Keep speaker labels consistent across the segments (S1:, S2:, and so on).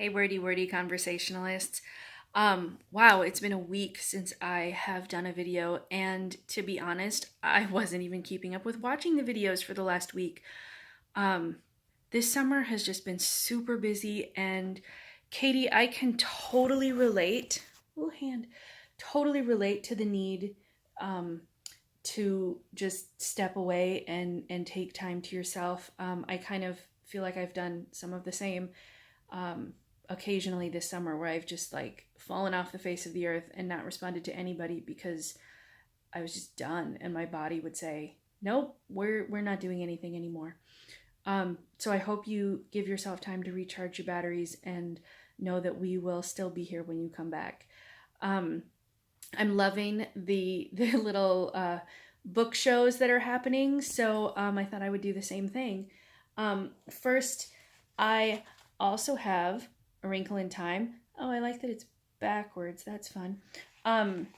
S1: Hey, wordy conversationalists. Wow, it's been a week since I have done a video, and to be honest, I wasn't even keeping up with watching the videos for the last week. Um, this summer has just been super busy, and Katie, I can totally relate. Oh, hand. Totally relate to the need um, to just step away and take time to yourself. I kind of feel like I've done some of the same um, occasionally this summer where I've just like fallen off the face of the earth and not responded to anybody because I was just done, and my body would say, "Nope, we're not doing anything anymore." So I hope you give yourself time to recharge your batteries and know that we will still be here when you come back. Um, I'm loving the little book shows that are happening, so I thought I would do the same thing. First, I also have A Wrinkle in Time. Oh, I like that it's backwards. That's fun. Um,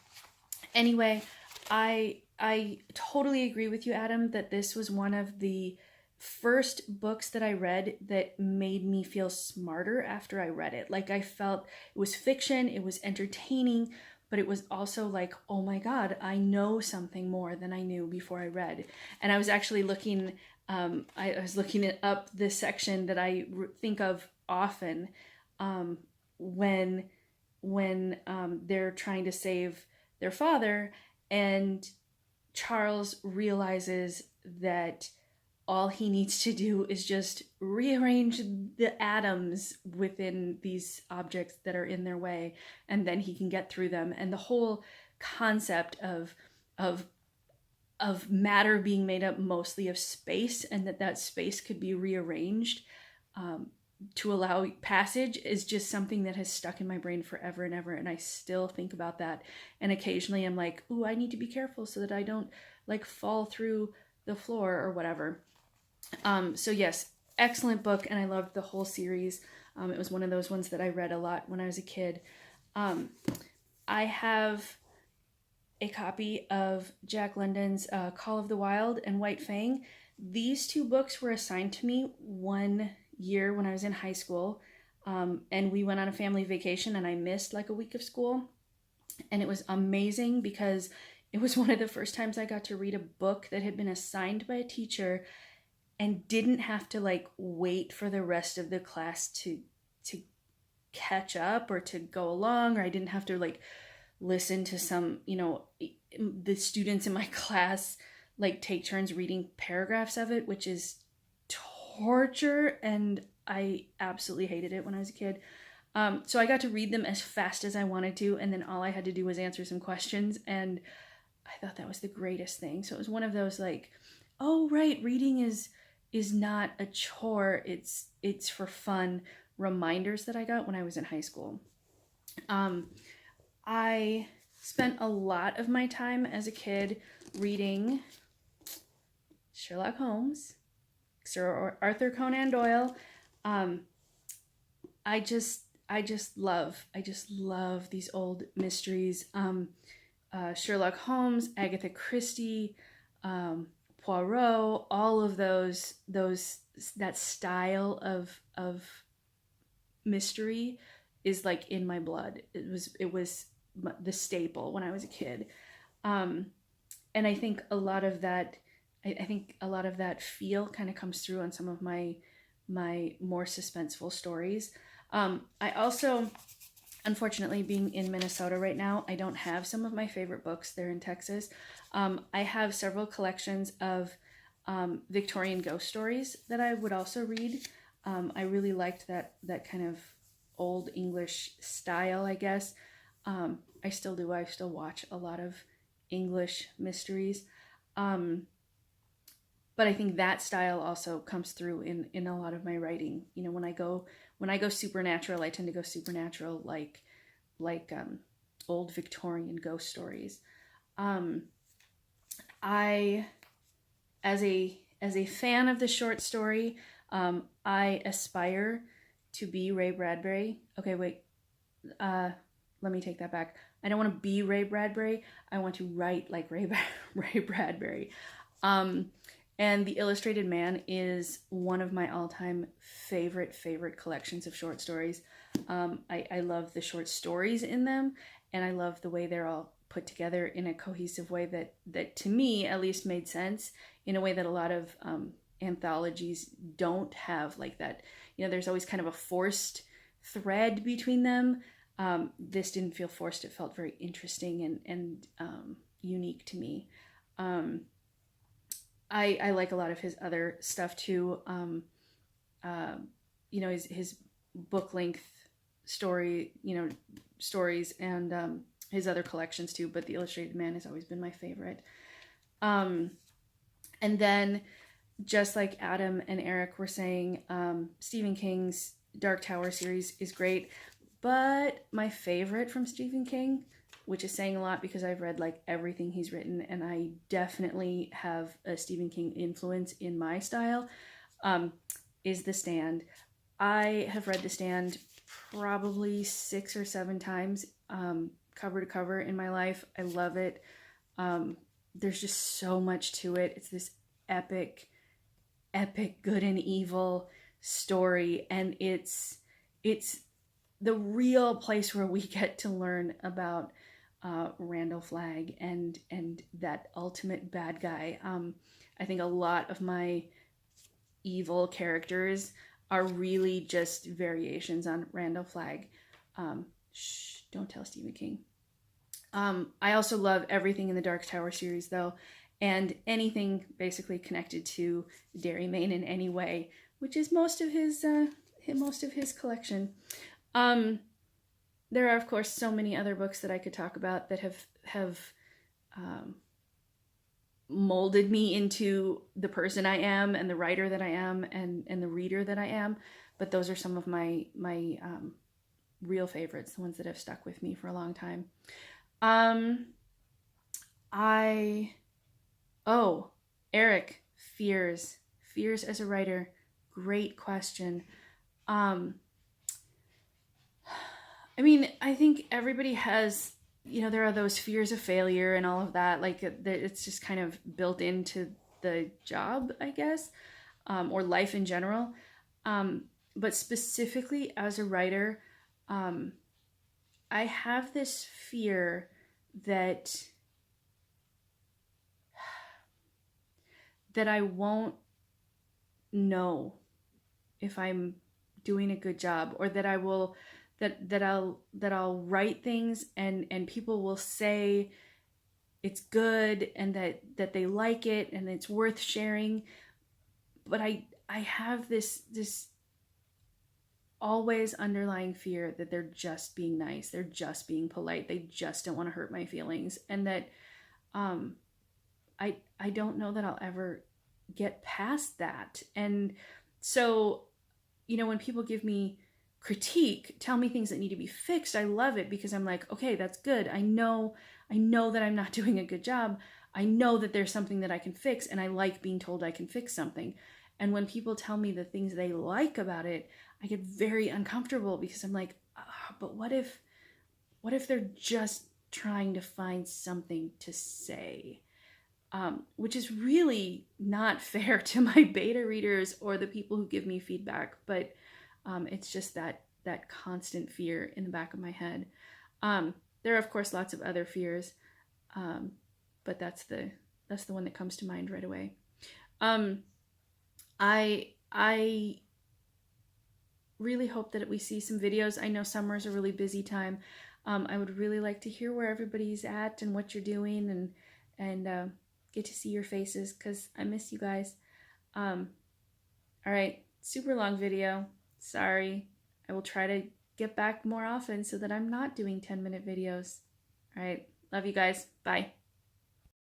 S1: anyway, I totally agree with you, Adam, that this was one of the first books that I read that made me feel smarter after I read it. Like I felt it was fiction, it was entertaining, but it was also like, oh my God, I know something more than I knew before I read. And I was actually looking, I was looking it up this section that I think of often um, when they're trying to save their father, and Charles realizes that all he needs to do is just rearrange the atoms within these objects that are in their way, and then he can get through them. And the whole concept of of matter being made up mostly of space, and that space could be rearranged um, to allow passage is just something that has stuck in my brain forever and ever, and I still think about that. And occasionally I'm like, ooh, I need to be careful so that I don't like fall through the floor or whatever. So yes, excellent book, and I loved the whole series. It was one of those ones that I read a lot when I was a kid. um, I have a copy of Jack London's Call of the Wild and White Fang. These two books were assigned to me one year when I was in high school, and we went on a family vacation, and I missed like a week of school. And it was amazing because it was one of the first times I got to read a book that had been assigned by a teacher and didn't have to like wait for the rest of the class to catch up or to go along, or I didn't have to like listen to some, the students in my class like take turns reading paragraphs of it, which is torture, and I absolutely hated it when I was a kid. So I got to read them as fast as I wanted to, and then all I had to do was answer some questions, and I thought that was the greatest thing. So it was one of those like, oh right, reading is not a chore, it's for fun reminders that I got when I was in high school. I spent a lot of my time as a kid reading Sherlock Holmes, Sir Arthur Conan Doyle. Um, I just love these old mysteries. Sherlock Holmes, Agatha Christie, Poirot, all of those that style of mystery is like in my blood. It was the staple when I was a kid, um, and I think a lot of that. I think a lot of that feel kind of comes through on some of my more suspenseful stories. I also, unfortunately, being in Minnesota right now, I don't have some of my favorite books there in Texas. I have several collections of Victorian ghost stories that I would also read. I really liked that kind of old English style, I guess. I still do. I still watch a lot of English mysteries. Um, but I think that style also comes through in a lot of my writing. When I go supernatural, I tend to go supernatural like old Victorian ghost stories. Um, I as a fan of the short story, I aspire to be Ray Bradbury. Okay, wait. Let me take that back. I don't want to be Ray Bradbury. I want to write like Ray Bradbury. Um, And The Illustrated Man is one of my all-time favorite collections of short stories. I love the short stories in them, and I love the way they're all put together in a cohesive way that to me at least made sense, in a way that a lot of anthologies don't have like that. You know, there's always kind of a forced thread between them. This didn't feel forced. It felt very interesting and unique to me. Um, I like a lot of his other stuff too. Uh, you know, his book length stories, and his other collections too. But The Illustrated Man has always been my favorite. Um, and then, just like Adam and Eric were saying, Stephen King's Dark Tower series is great. But my favorite from Stephen King, which is saying a lot because I've read like everything he's written, and I definitely have a Stephen King influence in my style, is The Stand. I have read The Stand probably 6 or 7 times, cover to cover in my life. I love it. There's just so much to it. It's this epic good and evil story, and it's the real place where we get to learn about Randall Flagg and that ultimate bad guy. I think a lot of my evil characters are really just variations on Randall Flagg. Don't tell Stephen King. I also love everything in the Dark Tower series, though, and anything basically connected to Derry, Maine in any way, which is most of his collection. There are, of course, so many other books that I could talk about that have molded me into the person I am, and the writer that I am, and the reader that I am. But those are some of my real favorites, the ones that have stuck with me for a long time. Eric, fears as a writer. Great question. I mean, I think everybody has, there are those fears of failure and all of that. Like, it's just kind of built into the job, I guess, or life in general. But specifically as a writer, I have this fear that I won't know if I'm doing a good job, or that I'll write things and people will say it's good and that they like it and it's worth sharing. But I have this always underlying fear that they're just being nice, they're just being polite, they just don't want to hurt my feelings, and that I don't know that I'll ever get past that. And so, when people give me critique, tell me things that need to be fixed, I love it, because I'm like, okay, that's good. I know that I'm not doing a good job. I know that there's something that I can fix, and I like being told I can fix something. And when people tell me the things they like about it, I get very uncomfortable, because I'm like, but what if they're just trying to find something to say? Which is really not fair to my beta readers or the people who give me feedback, but it's just that constant fear in the back of my head. There are, of course, lots of other fears, but that's the one that comes to mind right away. I really hope that we see some videos. I know summer is a really busy time. I would really like to hear where everybody's at and what you're doing, and get to see your faces, because I miss you guys. All right, super long video. Sorry. I will try to get back more often so that I'm not doing 10-minute videos. All right, love you guys. Bye.